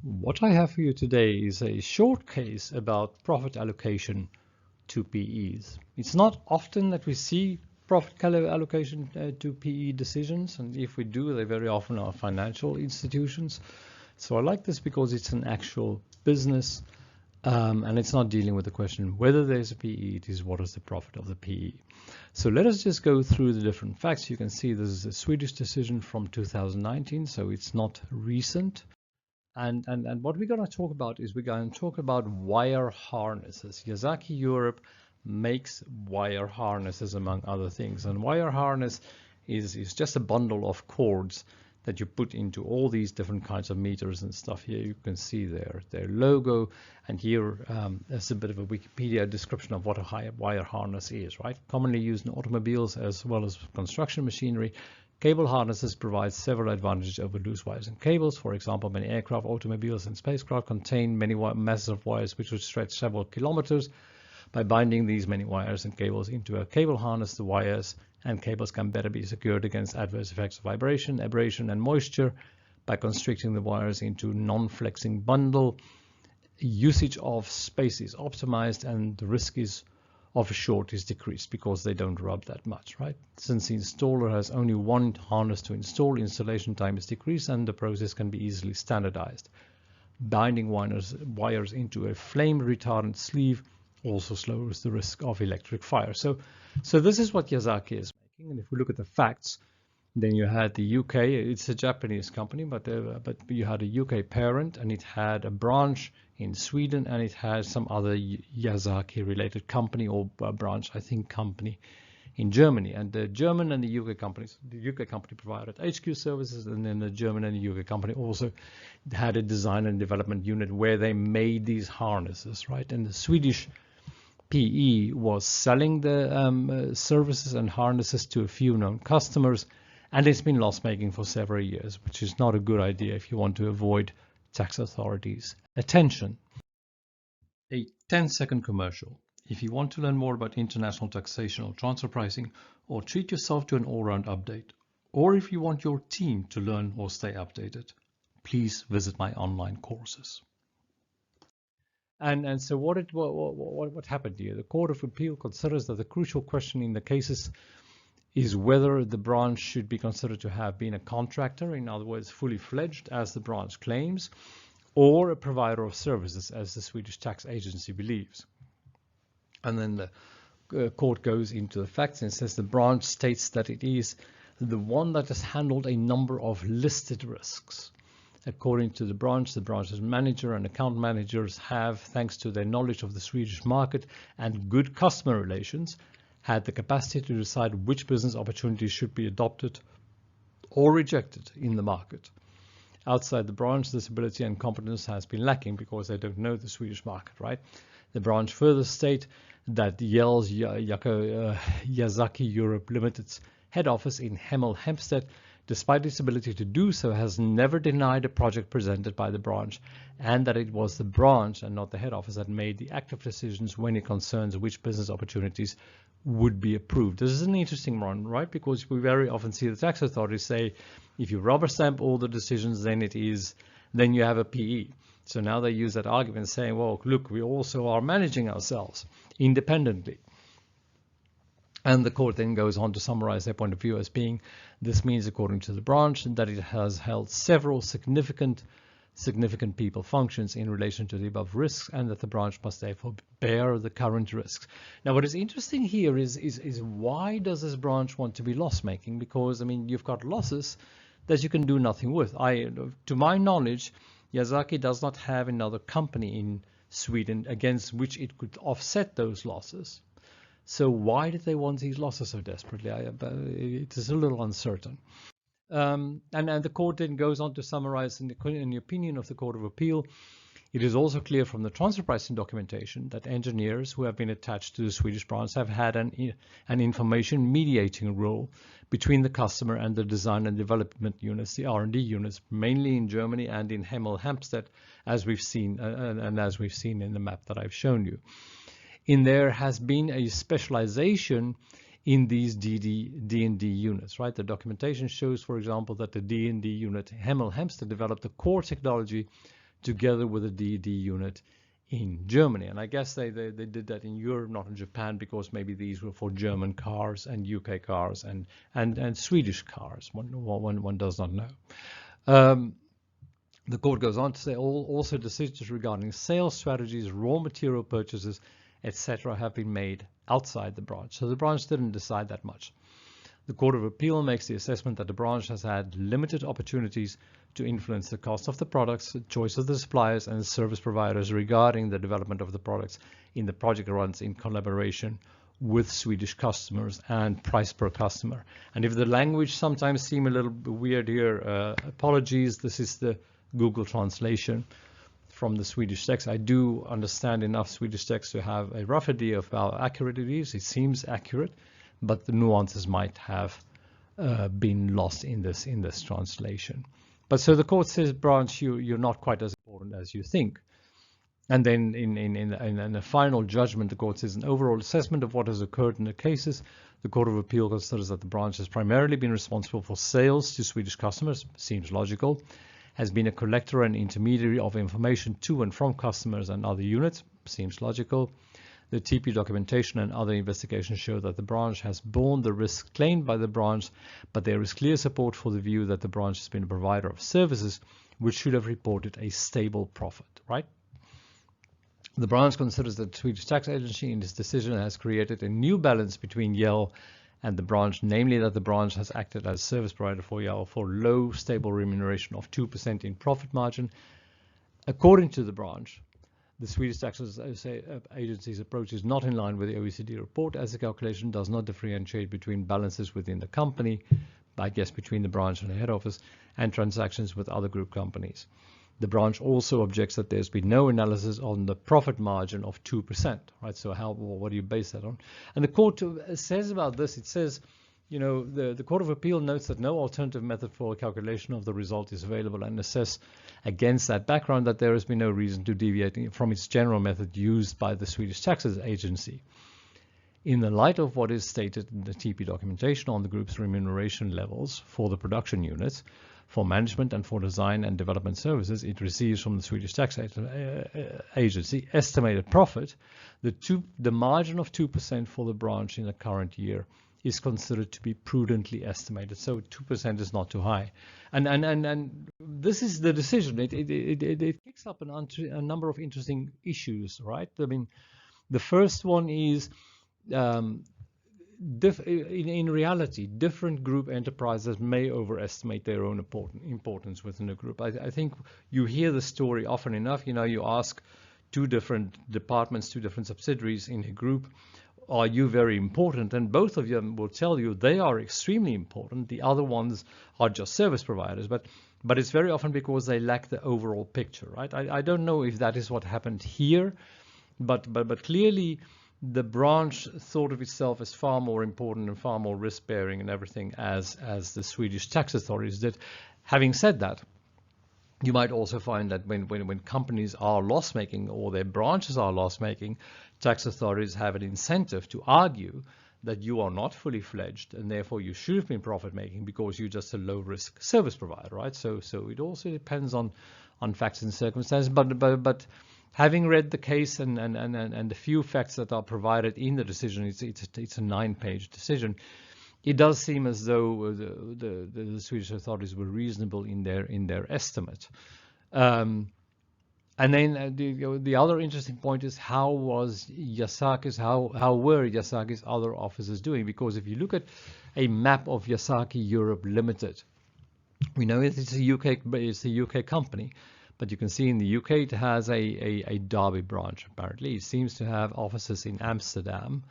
What I have for you today is a short case about profit allocation to PEs. It's not often that we see profit allocation to PE decisions, and if we do, they very often are financial institutions. So I like this because it's an actual business, and it's not dealing with the question whether there's a PE, it is what is the profit of the PE. So let us just go through the different facts. You can see this is a Swedish decision from 2019, so it's not recent. And what we're going to talk about is we're going to talk about wire harnesses. Yazaki Europe makes wire harnesses among other things. And wire harness is just a bundle of cords that you put into all these different kinds of meters and stuff. Here you can see their logo, and here there's a bit of a Wikipedia description of what a wire harness is, right? Commonly used in automobiles as well as construction machinery. Cable harnesses provide several advantages over loose wires and cables. For example, many aircraft, automobiles, and spacecraft contain many masses of wires which would stretch several kilometers. By binding these many wires and cables into a cable harness, the wires and cables can better be secured against adverse effects of vibration, abrasion, and moisture. By constricting the wires into non-flexing bundle, usage of space is optimized and the risk of a short is decreased because they don't rub that much, right? Since the installer has only one harness to install, installation time is decreased and the process can be easily standardized. Binding wires into a flame retardant sleeve also slows the risk of electric fire. So this is what Yazaki is making. And if we look at the facts, then you had the UK, it's a Japanese company, but you had a UK parent, and it had a branch in Sweden, and it has some other Yazaki related company or branch, I think, company in Germany. And the German and the UK companies, the UK company provided HQ services, and then the German and the UK company also had a design and development unit where they made these harnesses, right? And the Swedish PE was selling the services and harnesses to a few known customers, and it's been loss-making for several years, which is not a good idea if you want to avoid tax authorities' attention. A 10-second commercial. If you want to learn more about international taxation or transfer pricing, or treat yourself to an all-round update, or if you want your team to learn or stay updated, please visit my online courses. And so what happened here? The Court of Appeal considers that the crucial question in the cases is whether the branch should be considered to have been a contractor, in other words, fully fledged, as the branch claims, or a provider of services, as the Swedish tax agency believes. And then the court goes into the facts and says the branch states that it is the one that has handled a number of listed risks. According to the branch's manager and account managers have, thanks to their knowledge of the Swedish market and good customer relations, had the capacity to decide which business opportunities should be adopted or rejected in the market. Outside the branch, this ability and competence has been lacking because they don't know the Swedish market, right? The branch further state that Yazaki Europe Limited's head office in Hemel Hempstead, despite its ability to do so, has never denied a project presented by the branch, and that it was the branch and not the head office that made the active decisions when it concerns which business opportunities would be approved. This is an interesting one, right? Because we very often see the tax authorities say, if you rubber stamp all the decisions, then you have a PE. So now they use that argument saying, well, look, we also are managing ourselves independently. And the court then goes on to summarize their point of view as being, this means, according to the branch, that it has held several significant people functions in relation to the above risks, and that the branch must therefore bear the current risks. Now, what is interesting here is why does this branch want to be loss-making? Because, I mean, you've got losses that you can do nothing with. To my knowledge, Yazaki does not have another company in Sweden against which it could offset those losses. So why did they want these losses so desperately? It is a little uncertain. And the court then goes on to summarize in the opinion of the Court of Appeal, it is also clear from the transfer pricing documentation that engineers who have been attached to the Swedish branch have had an information mediating role between the customer and the design and development units, the R&D units, mainly in Germany and in Hemel Hempstead, as we've seen and as we've seen in the map that I've shown you. There has been a specialization in these D&D units, right? The documentation shows, for example, that the D&D unit Hemel Hempstead developed the core technology together with the DED unit in Germany. And I guess they did that in Europe, not in Japan, because maybe these were for German cars and UK cars and Swedish cars. One does not know. The court goes on to say also decisions regarding sales strategies, raw material purchases, etc. have been made outside the branch. So the branch didn't decide that much. The Court of Appeal makes the assessment that the branch has had limited opportunities to influence the cost of the products, the choice of the suppliers and the service providers regarding the development of the products in the project runs in collaboration with Swedish customers and price per customer. And if the language sometimes seems a little bit weird here, apologies, this is the Google translation from the Swedish text. I do understand enough Swedish text to have a rough idea of how accurate it is. It seems accurate, but the nuances might have been lost in this translation. But so the court says, branch, you're not quite as important as you think. And then in the final judgment, the court says an overall assessment of what has occurred in the cases. The Court of Appeal considers that the branch has primarily been responsible for sales to Swedish customers, seems logical, has been a collector and intermediary of information to and from customers and other units, seems logical. The TP documentation and other investigations show that the branch has borne the risks claimed by the branch, but there is clear support for the view that the branch has been a provider of services which should have reported a stable profit, right? The branch considers that the Swedish Tax Agency in this decision has created a new balance between Yale and the branch, namely that the branch has acted as service provider for Yale for low stable remuneration of 2% in profit margin. According to the branch, the Swedish Tax Agency's approach is not in line with the OECD report, as the calculation does not differentiate between balances within the company, I guess between the branch and the head office, and transactions with other group companies. The branch also objects that there's been no analysis on the profit margin of 2%, right? So what do you base that on? And the court says about this, it says, you know, the Court of Appeal notes that no alternative method for calculation of the result is available and assess against that background that there has been no reason to deviate from its general method used by the Swedish Tax Agency. In the light of what is stated in the TP documentation on the group's remuneration levels for the production units, for management and for design and development services it receives from the Swedish Tax Agency, estimated profit, the margin of 2% for the branch in the current year is considered to be prudently estimated. So 2% is not too high. And this is the decision. It picks up a number of interesting issues, right? I mean, the first one is in reality, different group enterprises may overestimate their own importance within a group. I think you hear the story often enough. You know, you ask two different departments, two different subsidiaries in a group, are you very important? And both of them will tell you they are extremely important. The other ones are just service providers, but it's very often because they lack the overall picture, right? I don't know if that is what happened here, but clearly the branch thought of itself as far more important and far more risk-bearing and everything as the Swedish tax authorities did. Having said that, you might also find that when companies are loss-making or their branches are loss-making, tax authorities have an incentive to argue that you are not fully fledged and therefore you should have been profit-making because you're just a low-risk service provider, right? So it also depends on facts and circumstances. But having read the case and the few facts that are provided in the decision, it's a 9-page decision. It does seem as though the Swedish authorities were reasonable in their estimate. And then the other interesting point is how were Yazaki's other offices doing? Because if you look at a map of Yazaki Europe Limited, we know it's a UK company, but you can see in the UK it has a Derby branch. Apparently, it seems to have offices in Amsterdam.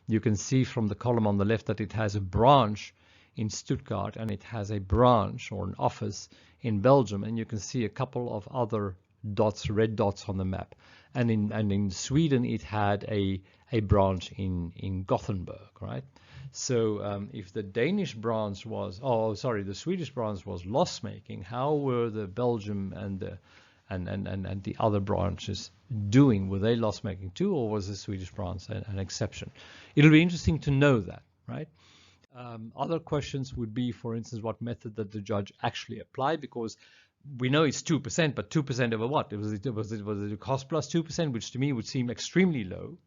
You can see from the column on the left that it has a branch in Stuttgart and it has a branch or an office in Belgium, and you can see a couple of other dots, red dots on the map. And in Sweden it had a branch in Gothenburg, right? So if the Danish branch was, the Swedish branch was loss-making, how were the Belgium and the other branches doing? Were they loss-making too, or was the Swedish branch an exception? It'll be interesting to know that, right? Other questions would be, for instance, what method did the judge actually apply? Because we know it's 2%, but 2% over what? Was it cost plus 2%, which to me would seem extremely low?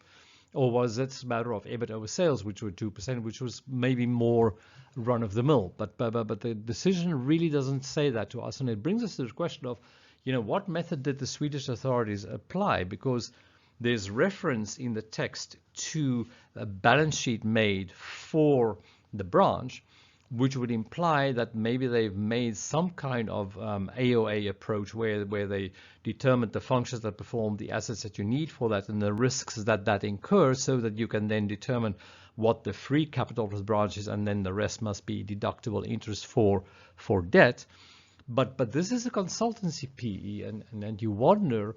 Or was it a matter of EBIT over sales, which were 2%, which was maybe more run of the mill? But the decision really doesn't say that to us. And it brings us to the question of, what method did the Swedish authorities apply? Because there's reference in the text to a balance sheet made for the branch, which would imply that maybe they've made some kind of AOA approach where they determined the functions that perform, the assets that you need for that, and the risks that incurs, so that you can then determine what the free capital of the branch is, and then the rest must be deductible interest for debt. But this is a consultancy PE, and you wonder,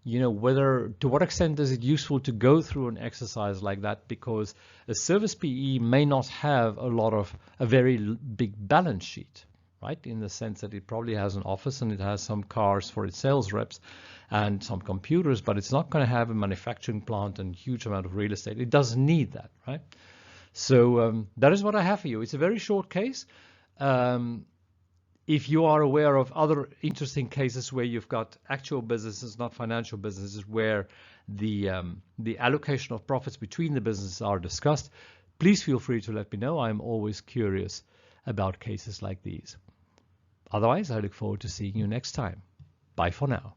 whether, to what extent is it useful to go through an exercise like that, because a service PE may not have a very big balance sheet, right? In the sense that it probably has an office and it has some cars for its sales reps and some computers, but it's not going to have a manufacturing plant and huge amount of real estate. It doesn't need that, right? So that is what I have for you. It's a very short case. If you are aware of other interesting cases where you've got actual businesses, not financial businesses, where the allocation of profits between the businesses are discussed, please feel free to let me know. I'm always curious about cases like these. Otherwise, I look forward to seeing you next time. Bye for now.